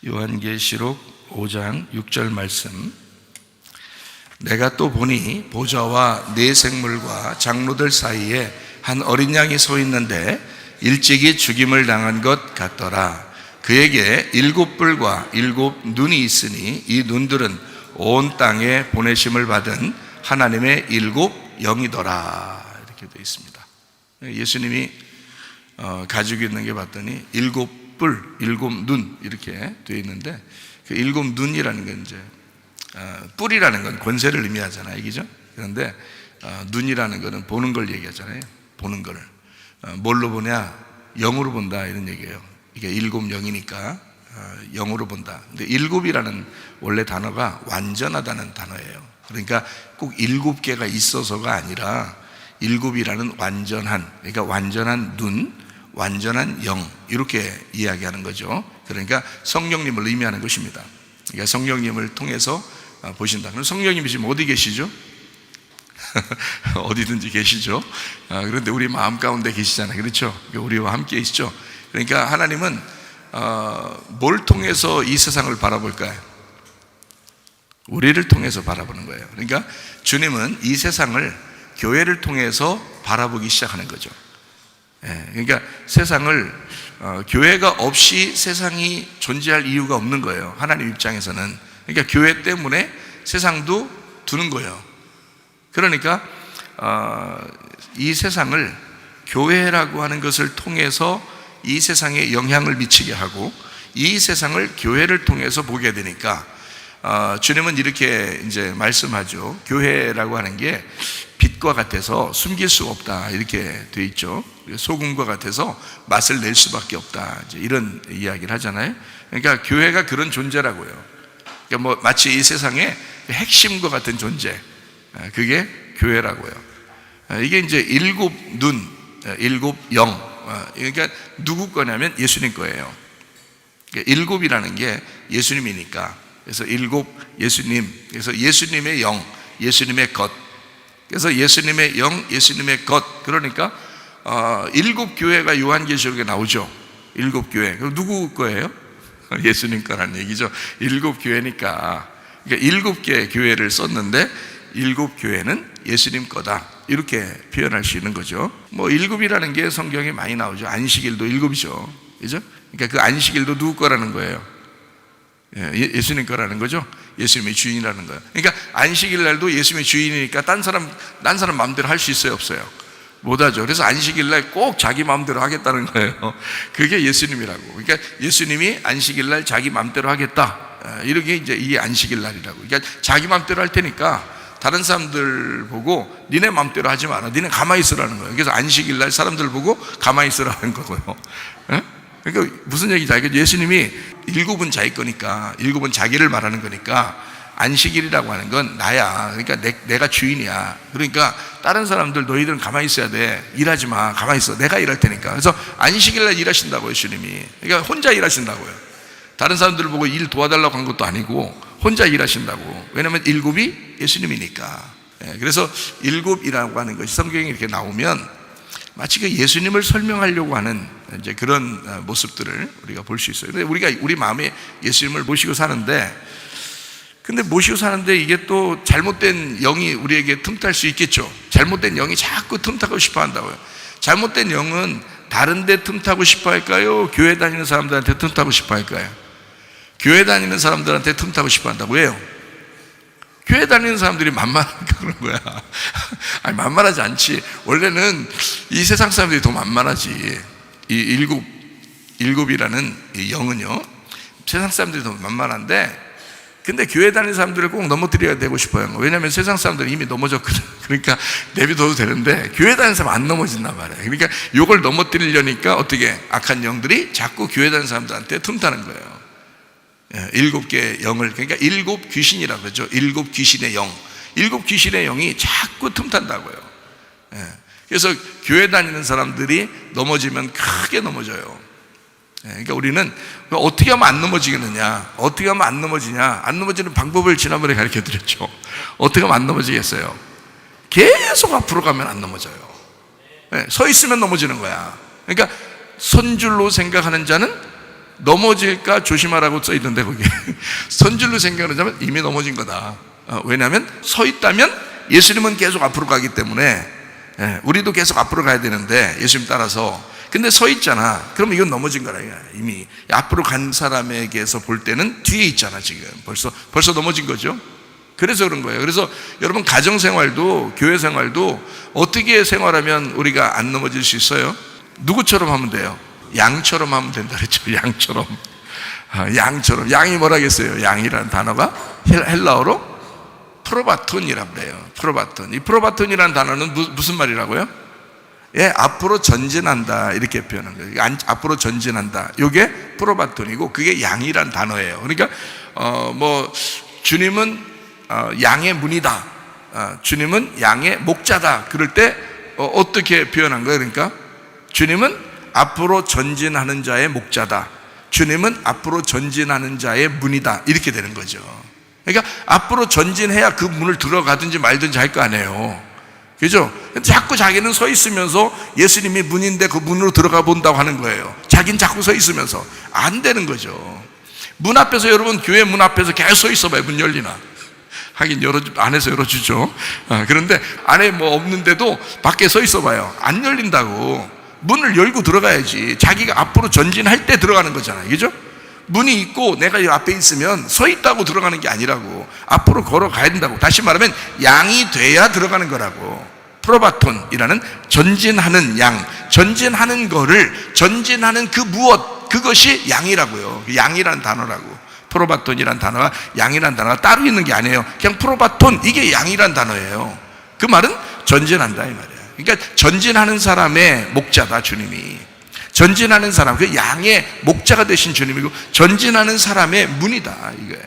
요한계시록 5장 6절 말씀. 내가 또 보니 보좌와 네 생물과 장로들 사이에 한 어린 양이 서 있는데 일찍이 죽임을 당한 것 같더라. 그에게 7뿔과 7눈이 있으니 이 눈들은 온 땅에 보내심을 받은 하나님의 7 영이더라. 이렇게 되어 있습니다. 예수님이 가지고 있는 게 봤더니 7뿔, 7눈 이렇게 되어 있는데, 그 7눈이라는 건 이제 뿔이라는 건 권세를 의미하잖아요, 이기죠? 그런데 눈이라는 거는 보는 걸 얘기하잖아요. 보는 거를 뭘로 보냐? 영으로 본다, 이런 얘기예요. 이게 7영이니까 영으로 본다. 근데 7이라는 원래 단어가 완전하다는 단어예요. 그러니까 꼭 7개가 있어서가 아니라 7이라는 완전한, 그러니까 완전한 눈, 완전한 영, 이렇게 이야기하는 거죠. 그러니까 성령님을 의미하는 것입니다. 그러니까 성령님을 통해서 보신다. 그럼 성령님이 지금 어디 계시죠? 어디든지 계시죠. 그런데 우리 마음 가운데 계시잖아요. 그렇죠? 우리와 함께 계시죠. 그러니까 하나님은 뭘 통해서 이 세상을 바라볼까요? 우리를 통해서 바라보는 거예요. 그러니까 주님은 이 세상을 교회를 통해서 바라보기 시작하는 거죠. 그러니까 세상을 교회가 없이 세상이 존재할 이유가 없는 거예요, 하나님 입장에서는. 그러니까 교회 때문에 세상도 두는 거예요. 그러니까 이 세상을 교회라고 하는 것을 통해서 이 세상에 영향을 미치게 하고, 이 세상을 교회를 통해서 보게 되니까 주님은 이렇게 이제 말씀하죠. 교회라고 하는 게 빛과 같아서 숨길 수가 없다, 이렇게 돼 있죠. 소금과 같아서 맛을 낼 수밖에 없다, 이제 이런 이야기를 하잖아요. 그러니까 교회가 그런 존재라고요. 그러니까 뭐 마치 이 세상의 핵심과 같은 존재, 그게 교회라고요. 이게 이제 7눈, 7영, 그러니까 누구 거냐면 예수님 거예요. 그러니까 7이라는 게 예수님이니까, 그래서 7 예수님, 그래서 예수님의 영, 예수님의 것, 그래서 예수님의 영, 예수님의 것. 그러니까 7 교회가 요한계시록에 나오죠. 7 교회. 그럼 누구 거예요? 예수님 거라는 얘기죠. 7 교회니까. 그러니까 7개 교회를 썼는데 7 교회는 예수님 거다, 이렇게 표현할 수 있는 거죠. 뭐 7이라는 게 성경에 많이 나오죠. 안식일도 7이죠. 그죠? 그러니까 그 안식일도 누구 거라는 거예요? 예수님 거라는 거죠. 예수님의 주인이라는 거예요. 그러니까 안식일 날도 예수님의 주인이니까 딴 사람 마음대로 할 수 있어요, 없어요? 못하죠. 그래서 안식일 날 꼭 자기 마음대로 하겠다는 거예요. 그게 예수님이라고. 그러니까 예수님이 안식일 날 자기 마음대로 하겠다, 이렇게 이제 이게 안식일 날이라고. 그러니까 자기 마음대로 할 테니까 다른 사람들 보고 니네 마음대로 하지 마라, 니네 가만히 있으라는 거예요. 그래서 안식일 날 사람들 보고 가만히 있으라는 거고요. 그러니까 무슨 얘기죠? 예수님이 7은 자기 거니까, 7은 자기를 말하는 거니까 안식일이라고 하는 건 나야. 그러니까 내가 주인이야. 그러니까 다른 사람들 너희들은 가만히 있어야 돼. 일하지 마. 가만히 있어. 내가 일할 테니까. 그래서 안식일 날 일하신다고요, 예수님이. 그러니까 혼자 일하신다고요. 다른 사람들을 보고 일 도와달라고 한 것도 아니고 혼자 일하신다고. 왜냐하면 7이 예수님이니까. 그래서 7이라고 하는 것이 성경에 이렇게 나오면 마치 그 예수님을 설명하려고 하는 이제 그런 모습들을 우리가 볼 수 있어요. 근데 우리가 우리 마음에 예수님을 모시고 사는데, 근데 모시고 사는데 이게 또 잘못된 영이 우리에게 틈탈 수 있겠죠. 잘못된 영이 자꾸 틈타고 싶어 한다고요. 잘못된 영은 다른 데 틈타고 싶어 할까요? 교회 다니는 사람들한테 틈타고 싶어 할까요? 교회 다니는 사람들한테 틈타고 싶어 한다고 해요. 교회 다니는 사람들이 만만하니까 그런 거야. 아니, 만만하지 않지. 원래는 이 세상 사람들이 더 만만하지. 이 7이라는 이 영은요, 세상 사람들이 더 만만한데, 근데 교회 다니는 사람들을 꼭 넘어뜨려야 되고 싶어요. 왜냐하면 세상 사람들은 이미 넘어졌거든. 그러니까 내비둬도 되는데 교회 다니는 사람 안 넘어진단 말이에요. 그러니까 이걸 넘어뜨리려니까 어떻게 악한 영들이 자꾸 교회 다니는 사람들한테 틈타는 거예요. 7개의 영을, 그러니까 7 귀신이라고 그러죠. 7 귀신의 영, 7 귀신의 영이 자꾸 틈탄다고요. 그래서 교회 다니는 사람들이 넘어지면 크게 넘어져요. 그러니까 우리는 어떻게 하면 안 넘어지겠느냐, 어떻게 하면 안 넘어지냐, 안 넘어지는 방법을 지난번에 가르쳐 드렸죠. 어떻게 하면 안 넘어지겠어요? 계속 앞으로 가면 안 넘어져요. 서 있으면 넘어지는 거야. 그러니까 선줄로 생각하는 자는 넘어질까 조심하라고 써 있는데 거기 선줄로 생각하자면 이미 넘어진 거다. 왜냐하면 서 있다면 예수님은 계속 앞으로 가기 때문에 우리도 계속 앞으로 가야 되는데 예수님 따라서. 근데 서 있잖아. 그러면 이건 넘어진 거라. 이미 앞으로 간 사람에게서 볼 때는 뒤에 있잖아. 지금 벌써 넘어진 거죠. 그래서 그런 거예요. 그래서 여러분 가정생활도 교회생활도 어떻게 생활하면 우리가 안 넘어질 수 있어요? 누구처럼 하면 돼요? 양처럼 하면 된다 그랬죠. 양처럼. 양처럼. 양이 뭐라겠어요? 양이라는 단어가 헬라어로 프로바톤이라고 그래요. 프로바톤. 이 프로바톤이라는 단어는 무슨 말이라고요? 앞으로 전진한다 이렇게 표현한 거예요. 앞으로 전진한다. 이게 프로바톤이고 그게 양이란 단어예요. 그러니까 주님은 양의 문이다. 주님은 양의 목자다. 그럴 때 어떻게 표현한 거예요? 그러니까 주님은 앞으로 전진하는 자의 목자다. 주님은 앞으로 전진하는 자의 문이다. 이렇게 되는 거죠. 그러니까 앞으로 전진해야 그 문을 들어가든지 말든지 할 거 아니에요. 그죠? 자꾸 자기는 서 있으면서 예수님이 문인데 그 문으로 들어가 본다고 하는 거예요. 자기는 자꾸 서 있으면서. 안 되는 거죠. 문 앞에서 여러분 교회 문 앞에서 계속 서 있어봐요. 문 열리나? 하긴 안에서 열어주죠. 그런데 안에 뭐 없는데도 밖에 서 있어봐요. 안 열린다고. 문을 열고 들어가야지. 자기가 앞으로 전진할 때 들어가는 거잖아요. 그죠? 문이 있고 내가 이 앞에 있으면 서 있다고 들어가는 게 아니라고. 앞으로 걸어가야 된다고. 다시 말하면 양이 돼야 들어가는 거라고. 프로바톤이라는 전진하는 양, 전진하는 거를 전진하는 그 무엇, 그것이 양이라고요. 양이라는 단어라고. 프로바톤이라는 단어가 양이라는 단어가 따로 있는 게 아니에요. 그냥 프로바톤, 이게 양이라는 단어예요. 그 말은 전진한다 이 말이에요. 그러니까 전진하는 사람의 목자다 주님이. 전진하는 사람, 그 양의 목자가 되신 주님이고 전진하는 사람의 문이다 이거예요.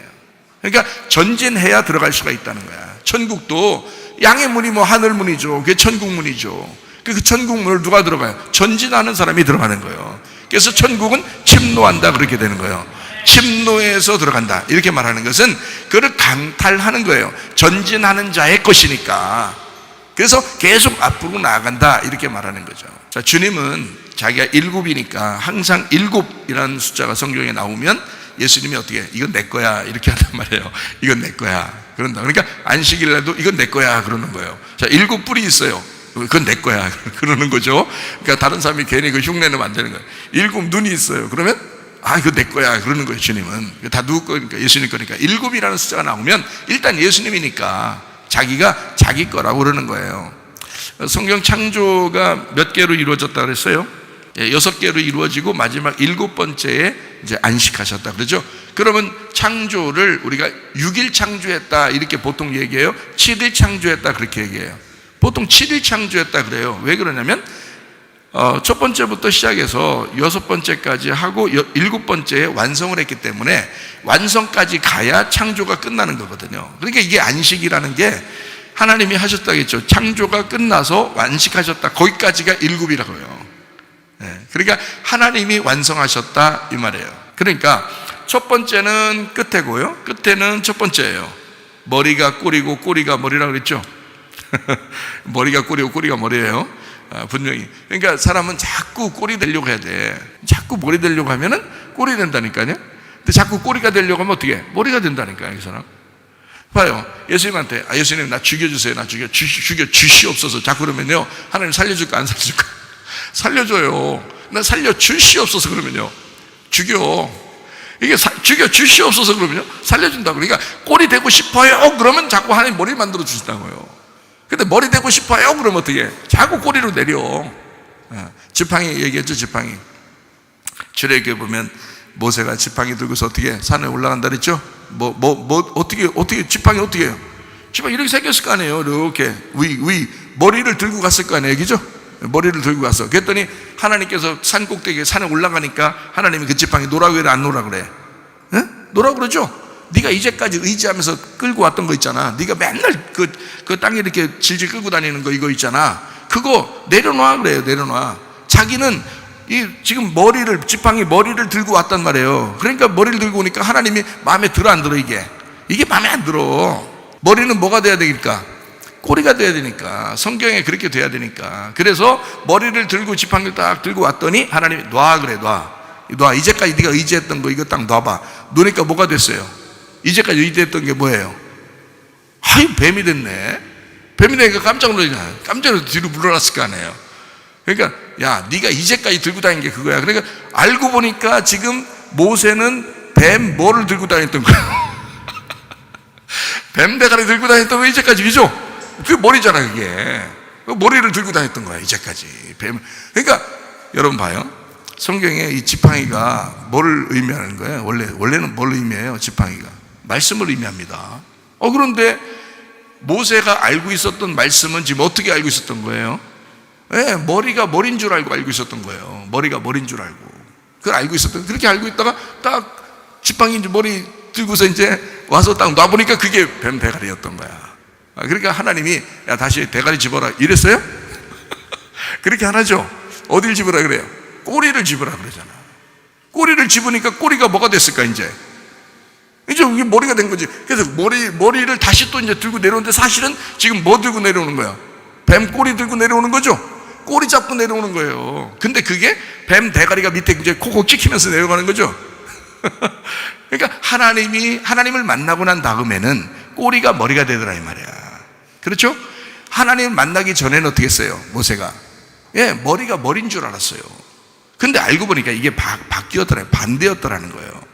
그러니까 전진해야 들어갈 수가 있다는 거야. 천국도 양의 문이 하늘 문이죠. 그게 천국 문이죠. 그 천국 문을 누가 들어가요? 전진하는 사람이 들어가는 거예요. 그래서 천국은 침노한다 그렇게 되는 거예요. 침노에서 들어간다 이렇게 말하는 것은 그를 강탈하는 거예요. 전진하는 자의 것이니까. 그래서 계속 앞으로 나아간다 이렇게 말하는 거죠. 자, 주님은 자기가 7이니까 항상 7이라는 숫자가 성경에 나오면 예수님이 어떻게 해? 이건 내 거야 이렇게 한단 말이에요. 이건 내 거야 그런다. 그러니까 안식일날도 이건 내 거야 그러는 거예요. 자, 7뿔이 있어요. 그건 내 거야 그러는 거죠. 그러니까 다른 사람이 괜히 그 흉내내면 안 되는 거예요. 7 눈이 있어요. 그러면 이거 내 거야 그러는 거예요. 주님은 다 누구 거니까? 예수님 거니까. 7이라는 숫자가 나오면 일단 예수님이니까 자기가 자기 거라고 그러는 거예요. 성경 창조가 몇 개로 이루어졌다 그랬어요? 6개로 이루어지고 마지막 7번째에 이제 안식하셨다 그러죠. 그러면 창조를 우리가 6일 창조했다 이렇게 보통 얘기해요. 7일 창조했다 그렇게 얘기해요. 보통 7일 창조했다 그래요. 왜 그러냐면 첫 번째부터 시작해서 6번째까지 하고 7번째에 완성을 했기 때문에 완성까지 가야 창조가 끝나는 거거든요. 그러니까 이게 안식이라는 게 하나님이 하셨다겠죠. 창조가 끝나서 완식하셨다. 거기까지가 7이라고요. 그러니까 하나님이 완성하셨다 이 말이에요. 그러니까 첫 번째는 끝에고요. 끝에는 첫 번째예요. 머리가 꼬리고 꼬리가 머리라고 그랬죠. 머리가 꼬리고 꼬리가 머리예요. 분명히. 그러니까 사람은 자꾸 꼬리 되려고 해야 돼. 자꾸 머리 되려고 하면은 꼬리 된다니까요. 근데 자꾸 꼬리가 되려고 하면 어떻게 해? 머리가 된다니까요. 이 사람 봐요. 예수님한테 예수님 나 죽여주세요. 나 죽여주시옵소서. 자꾸 그러면요 하나님 살려줄까 안 살려줄까? 살려줘요. 나 살려주시옵소서. 그러면요 죽여. 이게 죽여주시옵소서. 그러면요 살려준다고. 그러니까 꼬리 되고 싶어요 그러면 자꾸 하나님 머리 만들어 주신다고요. 근데 머리 되고 싶어요 그러면 어떻게 해? 자꾸 꼬리로 내려. 지팡이 얘기했죠. 지팡이. 출애굽기에 보면 모세가 지팡이 들고서 어떻게 산에 올라간다 그랬죠. 어떻게 지팡이 어떻게 해요? 지팡이 이렇게 생겼을 거 아니에요. 이렇게 위 머리를 들고 갔을 거 아니에요. 얘기죠. 머리를 들고 갔어. 그랬더니 하나님께서 산 꼭대기에 산에 올라가니까 하나님이 그 지팡이 놓으라고 그래 안 놓으라고 그래? 놓으라고 그러죠. 네가 이제까지 의지하면서 끌고 왔던 거 있잖아. 네가 맨날 그 땅에 이렇게 질질 끌고 다니는 거 이거 있잖아. 그거 내려놔 그래요. 내려놔. 자기는 지금 지팡이 머리를 들고 왔단 말이에요. 그러니까 머리를 들고 오니까 하나님이 마음에 들어 안 들어? 이게 마음에 안 들어. 머리는 뭐가 돼야 되니까? 꼬리가 돼야 되니까. 성경에 그렇게 돼야 되니까. 그래서 머리를 들고 지팡이를 딱 들고 왔더니 하나님이 놔 그래. 놔. 놔. 이제까지 네가 의지했던 거 이거 딱 놔봐. 놓으니까 뭐가 됐어요? 이제까지 의지했던 게 뭐예요? 아이, 뱀이 됐네. 뱀이 되니까 깜짝 놀라잖아요. 깜짝 놀라서 뒤로 물러났을 거 아니에요. 그러니까 야, 네가 이제까지 들고 다닌 게 그거야. 그러니까 알고 보니까 지금 모세는 뱀 뭐를 들고 다녔던 거야? 뱀 대가리 들고 다녔던 거 이제까지. 그죠? 그게 머리잖아. 그게 그 머리를 들고 다녔던 거야 이제까지. 뱀. 그러니까 여러분 봐요. 성경에 이 지팡이가 뭐를 의미하는 거예요? 원래는 뭘 의미해요? 지팡이가 말씀을 의미합니다. 그런데 모세가 알고 있었던 말씀은 지금 어떻게 알고 있었던 거예요? 네, 머리가 머리인 줄 알고 있었던 거예요. 머리가 머리인 줄 알고. 그걸 알고 있었던. 그렇게 알고 있다가 딱 지팡이 머리 들고서 이제 와서 딱 놔보니까 그게 뱀 대가리였던 거야. 그러니까 하나님이 야, 다시 대가리 집어라 이랬어요? 그렇게 안 하죠. 어딜 집으라 그래요? 꼬리를 집으라 그러잖아. 꼬리를 집으니까 꼬리가 뭐가 됐을까? 이제 이게 머리가 된 거지. 그래서 머리를 다시 또 이제 들고 내려오는데 사실은 지금 뭐 들고 내려오는 거야? 뱀 꼬리 들고 내려오는 거죠. 꼬리 잡고 내려오는 거예요. 근데 그게 뱀 대가리가 밑에 이제 콕콕 찍히면서 내려가는 거죠. 그러니까 하나님을 만나고 난 다음에는 꼬리가 머리가 되더라 이 말이야. 그렇죠? 하나님을 만나기 전에는 어떻게 했어요? 모세가 머리가 머리인 줄 알았어요. 근데 알고 보니까 이게 바뀌었더라, 반대였더라는 거예요.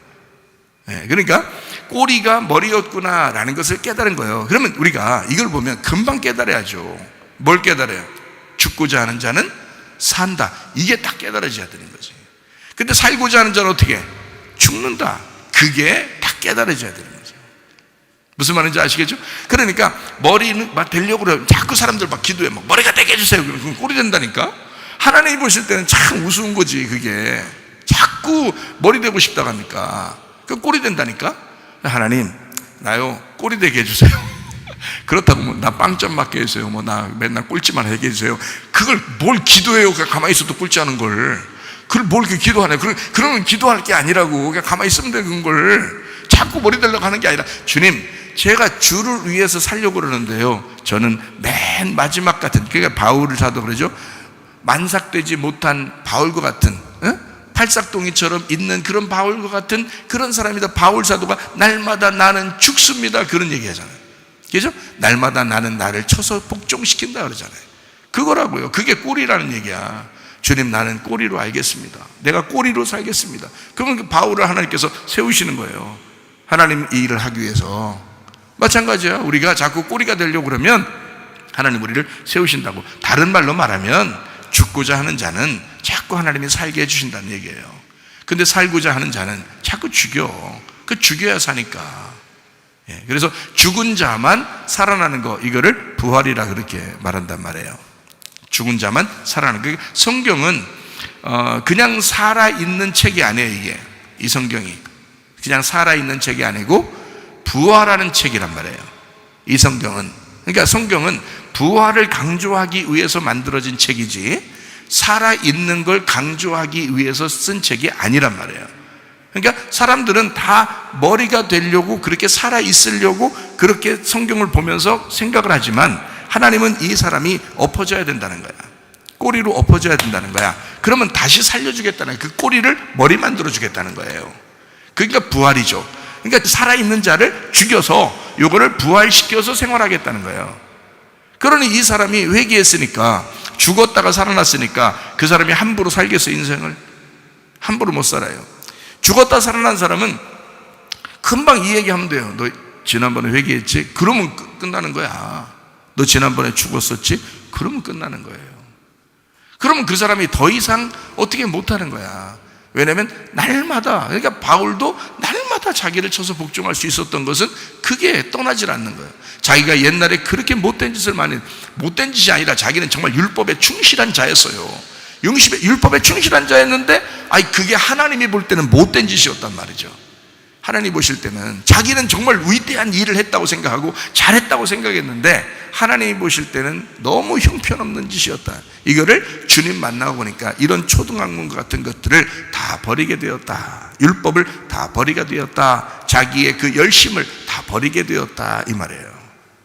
그러니까 꼬리가 머리였구나라는 것을 깨달은 거예요. 그러면 우리가 이걸 보면 금방 깨달아야죠. 뭘 깨달아요? 죽고자 하는 자는 산다. 이게 딱 깨달아져야 되는 거지. 근데 살고자 하는 자는 어떻게 해? 죽는다. 그게 딱 깨달아져야 되는 거죠. 무슨 말인지 아시겠죠? 그러니까 머리는 막 되려고 그래요. 자꾸 사람들 막 기도해. 막 머리가 되게 해주세요. 그러면 꼴이 된다니까? 하나님이 보실 때는 참 우스운 거지, 그게. 자꾸 머리 되고 싶다고 하니까. 그 꼴이 된다니까? 하나님, 나요, 꼴이 되게 해주세요. 그렇다고 뭐, 나 빵점 맞게 해주세요. 뭐, 나 맨날 꼴찌만 하게 해주세요. 그걸 뭘 기도해요. 그냥 가만히 있어도 꼴찌하는 걸. 그걸 뭘 이렇게 기도하네. 그러면 기도할 게 아니라고. 그냥 가만히 있으면 돼, 그걸. 자꾸 머리 되려고 하는 게 아니라, 주님, 제가 주를 위해서 살려고 그러는데요. 저는 맨 마지막 같은, 그러니까 바울 사도 그러죠. 만삭되지 못한 바울과 같은, 팔싹동이처럼 있는 그런 바울과 같은 그런 사람이다. 바울 사도가 날마다 나는 죽습니다. 그런 얘기 하잖아요. 그죠? 날마다 나는 나를 쳐서 복종시킨다 그러잖아요. 그거라고요. 그게 꼴이라는 얘기야. 주님, 나는 꼬리로 알겠습니다. 내가 꼬리로 살겠습니다. 그러면 그 바울을 하나님께서 세우시는 거예요. 하나님 이 일을 하기 위해서. 마찬가지야. 우리가 자꾸 꼬리가 되려고 그러면 하나님 우리를 세우신다고. 다른 말로 말하면 죽고자 하는 자는 자꾸 하나님이 살게 해주신다는 얘기예요. 근데 살고자 하는 자는 자꾸 죽여. 그 죽여야 사니까. 그래서 죽은 자만 살아나는 거, 이거를 부활이라 그렇게 말한단 말이에요. 죽은 자만 살아나는 거. 성경은 그냥 살아있는 책이 아니에요. 이게 이 성경이 그냥 살아있는 책이 아니고 부활하는 책이란 말이에요. 이 성경은. 그러니까 성경은 부활을 강조하기 위해서 만들어진 책이지 살아있는 걸 강조하기 위해서 쓴 책이 아니란 말이에요. 그러니까 사람들은 다 머리가 되려고, 그렇게 살아있으려고 그렇게 성경을 보면서 생각을 하지만 하나님은 이 사람이 엎어져야 된다는 거야. 꼬리로 엎어져야 된다는 거야. 그러면 다시 살려주겠다는 거야. 그 꼬리를 머리 만들어주겠다는 거예요. 그러니까 부활이죠. 그러니까 살아있는 자를 죽여서 요거를 부활시켜서 생활하겠다는 거예요. 그러니 이 사람이 회개했으니까, 죽었다가 살아났으니까 그 사람이 함부로 살겠어요? 인생을 함부로 못 살아요. 죽었다 살아난 사람은 금방 이 얘기하면 돼요. 너 지난번에 회개했지? 그러면 끝나는 거야. 너 지난번에 죽었었지? 그러면 끝나는 거예요. 그러면 그 사람이 더 이상 어떻게 못하는 거야. 왜냐하면 날마다, 그러니까 바울도 날마다 자기를 쳐서 복종할 수 있었던 것은 그게 떠나질 않는 거예요. 자기가 옛날에 그렇게 못된 짓을 못된 짓이 아니라 자기는 정말 율법에 충실한 자였어요. 율법에 충실한 자였는데, 그게 하나님이 볼 때는 못된 짓이었단 말이죠. 하나님 보실 때는 자기는 정말 위대한 일을 했다고 생각하고 잘했다고 생각했는데 하나님이 보실 때는 너무 형편없는 짓이었다. 이거를 주님 만나고 보니까 이런 초등학문 같은 것들을 다 버리게 되었다. 율법을 다 버리게 되었다. 자기의 그 열심을 다 버리게 되었다, 이 말이에요.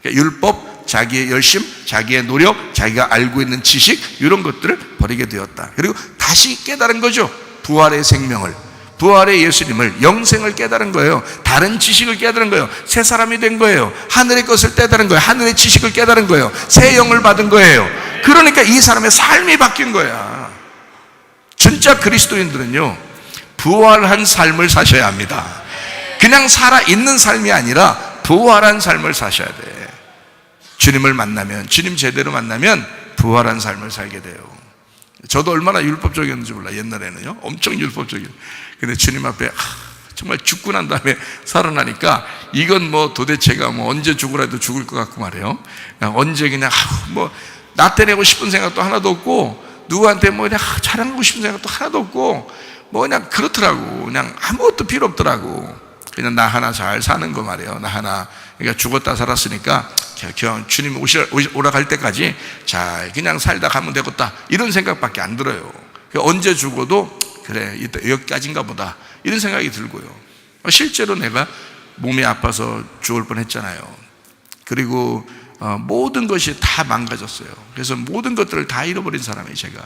그러니까 율법, 자기의 열심, 자기의 노력, 자기가 알고 있는 지식, 이런 것들을 버리게 되었다. 그리고 다시 깨달은 거죠. 부활의 생명을, 부활의 예수님을, 영생을 깨달은 거예요. 다른 지식을 깨달은 거예요. 새 사람이 된 거예요. 하늘의 것을 깨달은 거예요. 하늘의 지식을 깨달은 거예요. 새 영을 받은 거예요. 그러니까 이 사람의 삶이 바뀐 거야. 진짜 그리스도인들은요, 부활한 삶을 사셔야 합니다. 그냥 살아있는 삶이 아니라 부활한 삶을 사셔야 돼. 주님을 만나면, 주님 제대로 만나면 부활한 삶을 살게 돼요. 저도 얼마나 율법적이었는지 몰라. 옛날에는요, 엄청 율법적이에요. 근데 주님 앞에 정말 죽고 난 다음에 살아나니까 이건 뭐 도대체가 뭐 언제 죽으라도 죽을 것 같고 말이에요. 그냥 언제 그냥 뭐 나태내고 싶은 생각도 하나도 없고, 누구한테 뭐 그냥 자랑하고 싶은 생각도 하나도 없고, 뭐 그냥 그렇더라고. 그냥 아무것도 필요 없더라고. 그냥 나 하나 잘 사는 거 말이에요. 나 하나. 그러니까 죽었다 살았으니까 주님 오라 갈 때까지 잘 그냥 살다 가면 되겠다, 이런 생각밖에 안 들어요. 언제 죽어도 그래, 여기까지인가 보다, 이런 생각이 들고요. 실제로 내가 몸이 아파서 죽을 뻔했잖아요. 그리고 모든 것이 다 망가졌어요. 그래서 모든 것들을 다 잃어버린 사람이에요, 제가.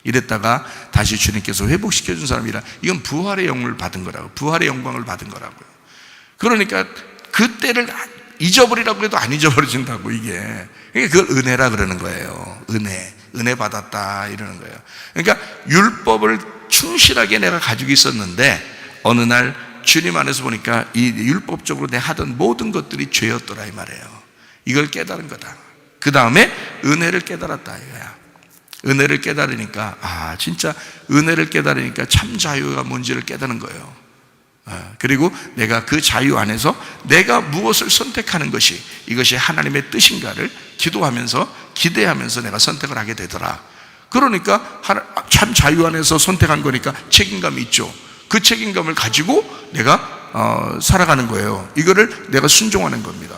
이랬다가 다시 주님께서 회복시켜준 사람이라, 이건 부활의 영을 받은 거라고, 부활의 영광을 받은 거라고요. 그러니까 그때를 잊어버리라고 해도 안 잊어버려진다고, 이게. 그걸 은혜라 그러는 거예요. 은혜 받았다, 이러는 거예요. 그러니까 율법을 충실하게 내가 가지고 있었는데, 어느 날 주님 안에서 보니까 이 율법적으로 내가 하던 모든 것들이 죄였더라, 이 말이에요. 이걸 깨달은 거다. 그 다음에 은혜를 깨달았다, 이거야. 은혜를 깨달으니까, 진짜 은혜를 깨달으니까 참 자유가 뭔지를 깨닫는 거예요. 그리고 내가 그 자유 안에서 내가 무엇을 선택하는 것이, 이것이 하나님의 뜻인가를 기도하면서, 기대하면서 내가 선택을 하게 되더라. 그러니까 참 자유 안에서 선택한 거니까 책임감이 있죠. 그 책임감을 가지고 내가 살아가는 거예요. 이거를 내가 순종하는 겁니다.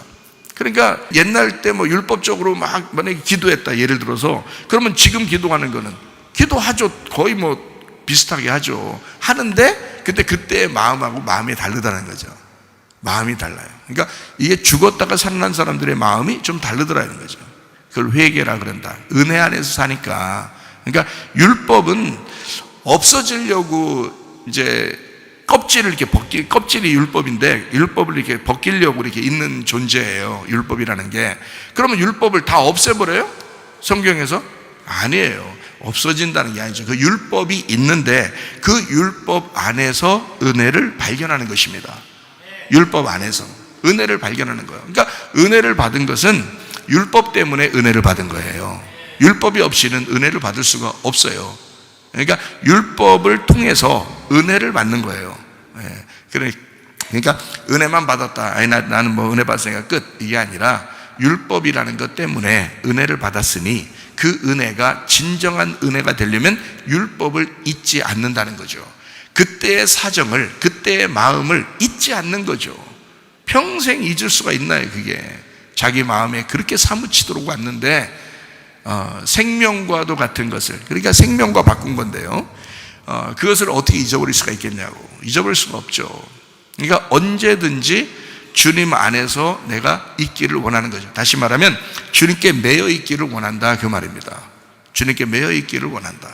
그러니까 옛날 때 뭐 율법적으로 막 만약에 기도했다, 예를 들어서, 그러면 지금 기도하는 거는 기도하죠. 거의 뭐 비슷하게 하죠. 하는데 근데 그때의 마음하고 마음이 다르다는 거죠. 마음이 달라요. 그러니까 이게 죽었다가 살아난 사람들의 마음이 좀 다르더라는 거죠. 그걸 회개라 그런다. 은혜 안에서 사니까. 그러니까 율법은 없어지려고 이제 껍질을 이렇게 껍질이 율법인데, 율법을 이렇게 벗기려고 이렇게 있는 존재예요, 율법이라는 게. 그러면 율법을 다 없애버려요? 성경에서? 아니에요. 없어진다는 게 아니죠. 그 율법이 있는데 그 율법 안에서 은혜를 발견하는 것입니다. 율법 안에서 은혜를 발견하는 거예요. 그러니까 은혜를 받은 것은 율법 때문에 은혜를 받은 거예요. 율법이 없이는 은혜를 받을 수가 없어요. 그러니까 율법을 통해서 은혜를 받는 거예요. 그러니까 은혜만 받았다, 나는 뭐 은혜 받았으니까 끝, 이게 아니라 율법이라는 것 때문에 은혜를 받았으니 그 은혜가 진정한 은혜가 되려면 율법을 잊지 않는다는 거죠. 그때의 사정을, 그때의 마음을 잊지 않는 거죠. 평생 잊을 수가 있나요, 그게? 자기 마음에 그렇게 사무치도록 왔는데, 생명과도 같은 것을, 그러니까 생명과 바꾼 건데요, 그것을 어떻게 잊어버릴 수가 있겠냐고. 잊어버릴 수가 없죠. 그러니까 언제든지 주님 안에서 내가 있기를 원하는 거죠. 다시 말하면 주님께 매여 있기를 원한다, 그 말입니다. 주님께 매여 있기를 원한다.